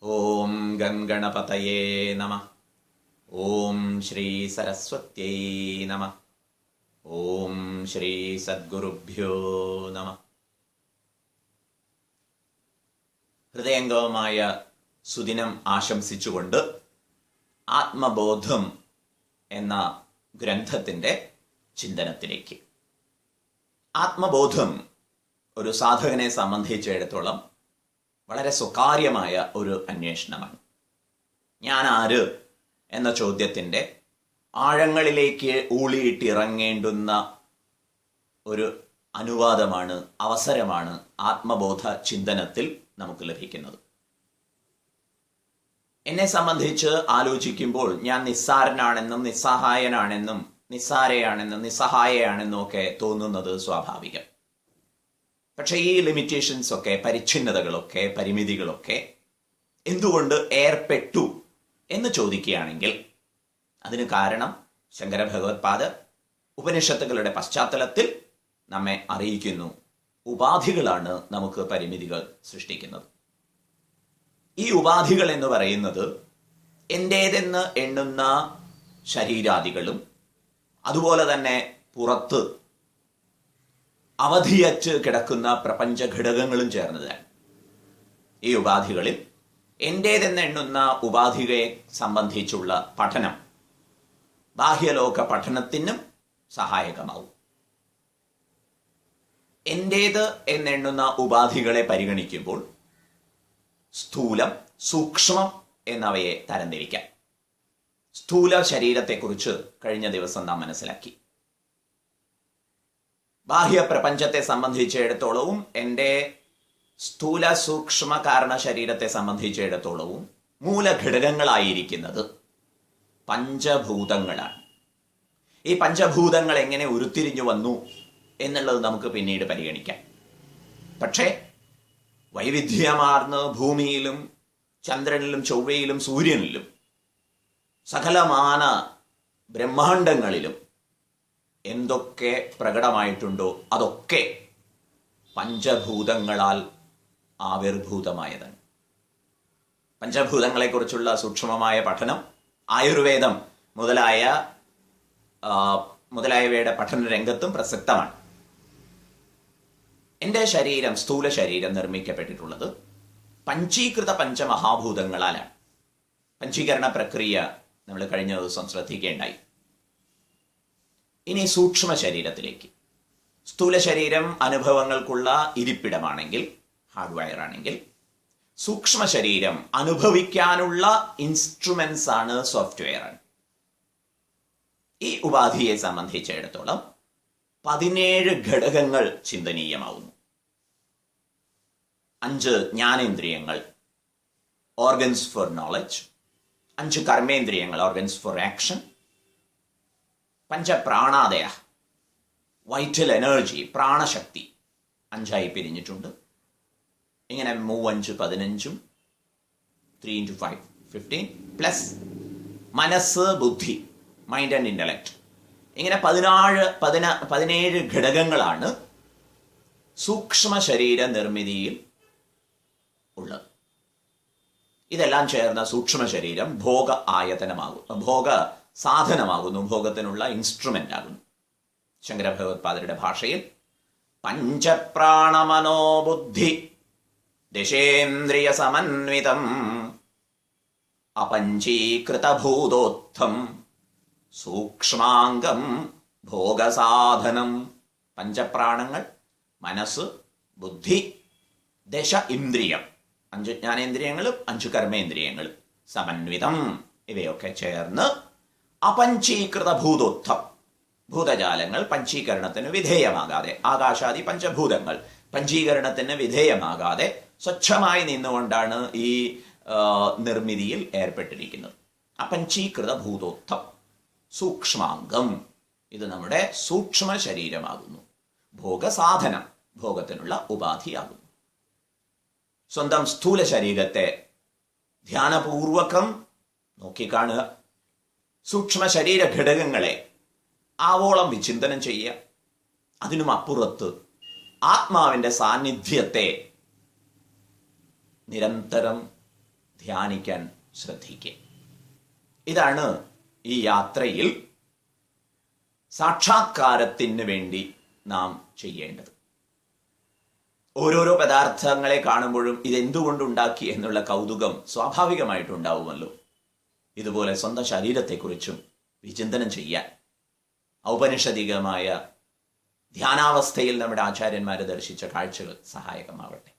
ഓം ഗംഗണപതയേ നമഃ. ഓം ശ്രീ സരസ്വത്യൈ നമഃ. ഓം ശ്രീ സദ്ഗുരുഭ്യോ നമഃ. ഹൃദയംഗമമായ സുദിനം ആശംസിച്ചുകൊണ്ട് ആത്മബോധം എന്ന ഗ്രന്ഥത്തിന്റെ ചിന്തനത്തിലേക്ക്. ആത്മബോധം ഒരു സാധകനെ സംബന്ധിച്ചിടത്തോളം വളരെ സ്വകാര്യമായ ഒരു അന്വേഷണമാണ്. ഞാൻ ആര് എന്ന ചോദ്യത്തിന്റെ ആഴങ്ങളിലേക്ക് ഊളിയിട്ടിറങ്ങേണ്ടുന്ന ഒരു അനുവാദമാണ്, അവസരമാണ് ആത്മബോധ ചിന്തനത്തിൽ നമുക്ക് ലഭിക്കുന്നത്. എന്നെ സംബന്ധിച്ച് ആലോചിക്കുമ്പോൾ ഞാൻ നിസ്സാരനാണെന്നും നിസ്സഹായനാണെന്നും നിസ്സാരയാണെന്നും നിസ്സഹായയാണെന്നും ഒക്കെ തോന്നുന്നത് സ്വാഭാവികം. പക്ഷെ ഈ ലിമിറ്റേഷൻസ് ഒക്കെ, പരിച്ഛിന്നതകളൊക്കെ, പരിമിതികളൊക്കെ എന്തുകൊണ്ട് ഏർപ്പെട്ടു എന്ന് ചോദിക്കുകയാണെങ്കിൽ അതിന് കാരണം ശങ്കര ഭഗവത്പാദർ ഉപനിഷത്തുകളുടെ പശ്ചാത്തലത്തിൽ നമ്മെ അറിയിക്കുന്നു. ഉപാധികളാണ് നമുക്ക് പരിമിതികൾ സൃഷ്ടിക്കുന്നത്. ഈ ഉപാധികൾ എന്ന് പറയുന്നത് എന്റേതെന്ന് എണ്ണുന്ന ശരീരാദികളും അതുപോലെ തന്നെ പുറത്ത് അവധിയറ്റ് കിടക്കുന്ന പ്രപഞ്ച ഘടകങ്ങളും ചേർന്നതാണ്. ഈ ഉപാധികളിൽ എന്റേതെന്ന് എണ്ണുന്ന ഉപാധികളെ സംബന്ധിച്ചുള്ള പഠനം ബാഹ്യലോക പഠനത്തിനും സഹായകമാവും. എന്റേത് എന്നെണ്ണുന്ന ഉപാധികളെ പരിഗണിക്കുമ്പോൾ സ്ഥൂലം, സൂക്ഷ്മം എന്നവയെ തരംതിരിക്കാം. സ്ഥൂല ശരീരത്തെക്കുറിച്ച് കഴിഞ്ഞ ദിവസം നാം മനസ്സിലാക്കി. ബാഹ്യ പ്രപഞ്ചത്തെ സംബന്ധിച്ചിടത്തോളവും എൻ്റെ സ്ഥൂല സൂക്ഷ്മ കാരണ ശരീരത്തെ സംബന്ധിച്ചിടത്തോളവും മൂലഘടകങ്ങളായിരിക്കുന്നത് പഞ്ചഭൂതങ്ങളാണ്. ഈ പഞ്ചഭൂതങ്ങൾ എങ്ങനെ ഉരുത്തിരിഞ്ഞു വന്നു എന്നുള്ളത് നമുക്ക് പിന്നീട് പരിഗണിക്കാം. പക്ഷേ വൈവിധ്യമാർന്ന് ഭൂമിയിലും ചന്ദ്രനിലും ചൊവ്വയിലും സൂര്യനിലും സകലമാന ബ്രഹ്മാണ്ടങ്ങളിലും എന്തൊക്കെ പ്രകടമായിട്ടുണ്ടോ അതൊക്കെ പഞ്ചഭൂതങ്ങളാൽ ആവിർഭൂതമായതാണ്. പഞ്ചഭൂതങ്ങളെക്കുറിച്ചുള്ള സൂക്ഷ്മമായ പഠനം ആയുർവേദം മുതലായവയുടെ പഠന രംഗത്തും പ്രസക്തമാണ്. എൻ്റെ ശരീരം, സ്ഥൂല ശരീരം നിർമ്മിക്കപ്പെട്ടിട്ടുള്ളത് പഞ്ചീകൃത പഞ്ചമഹാഭൂതങ്ങളാലാണ്. പഞ്ചീകരണ പ്രക്രിയ നമ്മൾ കഴിഞ്ഞ ദിവസം ശ്രദ്ധിക്കേണ്ടായി. ഇനി സൂക്ഷ്മ ശരീരത്തിലേക്ക്. സ്ഥൂല ശരീരം അനുഭവങ്ങൾക്കുള്ള ഇരിപ്പിടമാണെങ്കിൽ, ഹാർഡ്വയർ ആണെങ്കിൽ, സൂക്ഷ്മ ശരീരം അനുഭവിക്കാനുള്ള ഇൻസ്ട്രുമെന്റ്സ് ആണ്, സോഫ്റ്റ്വെയർ ആണ്. ഈ ഉപാധിയെ സംബന്ധിച്ചിടത്തോളം 17 ഘടകങ്ങൾ ചിന്തനീയമാവുന്നു. 5 ജ്ഞാനേന്ദ്രിയങ്ങൾ, ഓർഗൻസ് ഫോർ നോളജ്. 5 കർമ്മേന്ദ്രിയങ്ങൾ, ഓർഗൻസ് ഫോർ ആക്ഷൻ. പഞ്ചപ്രാണാദയ, വൈറ്റൽ എനർജി, പ്രാണശക്തി 5ആയി പിരിഞ്ഞിട്ടുണ്ട്. ഇങ്ങനെ 3 5 15, 3 into 5 15, പ്ലസ് മനസ്സ്, ബുദ്ധി, മൈൻഡ് ആൻഡ് ഇന്റലക്ട്. ഇങ്ങനെ 17 ഘടകങ്ങളാണ് സൂക്ഷ്മ ശരീര നിർമ്മിതിയിൽ ഉള്ളത്. ഇതെല്ലാം ചേർന്ന സൂക്ഷ്മ ശരീരം ഭോഗ ആയതനമാകും, ഭോഗ സാധനമാകുന്നു, ഭോഗത്തിനുള്ള ഇൻസ്ട്രുമെന്റ് ആകുന്നു. ശങ്കര ഭഗവത്പാദരുടെ ഭാഷയിൽ പഞ്ചപ്രാണമനോബുദ്ധി ദശേന്ദ്രിയ സമന്വിതം അപഞ്ചീകൃതഭൂതോത്ഥം സൂക്ഷ്മാംഗം ഭോഗസാധനം. പഞ്ചപ്രാണങ്ങൾ, മനസ്സ്, ബുദ്ധി, ദശ ഇന്ദ്രിയം, 5 ജ്ഞാനേന്ദ്രിയങ്ങളും 5 കർമ്മേന്ദ്രിയങ്ങളും സമന്വിതം. ഇവയൊക്കെ ചേർന്ന് അപഞ്ചീകൃത ഭൂതോത്ഥം, ഭൂതജാലങ്ങൾ പഞ്ചീകരണത്തിന് വിധേയമാകാതെ, ആകാശാദി പഞ്ചഭൂതങ്ങൾ പഞ്ചീകരണത്തിന് വിധേയമാകാതെ സ്വച്ഛമായി നിന്നുകൊണ്ടാണ് ഈ നിർമ്മിതിയിൽ ഏർപ്പെട്ടിരിക്കുന്നത്. അപഞ്ചീകൃത ഭൂതോത്ഥം സൂക്ഷ്മാംഗം. ഇത് നമ്മുടെ സൂക്ഷ്മ ശരീരമാകുന്നു. ഭോഗസാധനം, ഭോഗത്തിനുള്ള ഉപാധിയാകുന്നു. സ്വന്തം സ്ഥൂല ശരീരത്തെ ധ്യാനപൂർവകം നോക്കിക്കാണുക. സൂക്ഷ്മ ശരീര ഘടകങ്ങളെ ആവോളം വിചിന്തനം ചെയ്യുക. അതിനും അപ്പുറത്ത് ആത്മാവിന്റെ സാന്നിധ്യത്തെ നിരന്തരം ധ്യാനിക്കാൻ ശ്രദ്ധിക്കുക. ഇതാണ് ഈ യാത്രയിൽ സാക്ഷാത്കാരത്തിന് വേണ്ടി നാം ചെയ്യേണ്ടത്. ഓരോരോ പദാർത്ഥങ്ങളെ കാണുമ്പോഴും ഇതെന്തുകൊണ്ടുണ്ടാക്കി എന്നുള്ള കൗതുകം സ്വാഭാവികമായിട്ടുണ്ടാവുമല്ലോ. ഇതുപോലെ സ്വന്തം ശരീരത്തെക്കുറിച്ചും വിചിന്തനം ചെയ്യാൻ ഔപനിഷദികമായ ധ്യാനാവസ്ഥയിൽ നമ്മുടെ ആചാര്യന്മാരെ ദർശിച്ച കാഴ്ചകൾ സഹായകമാവട്ടെ.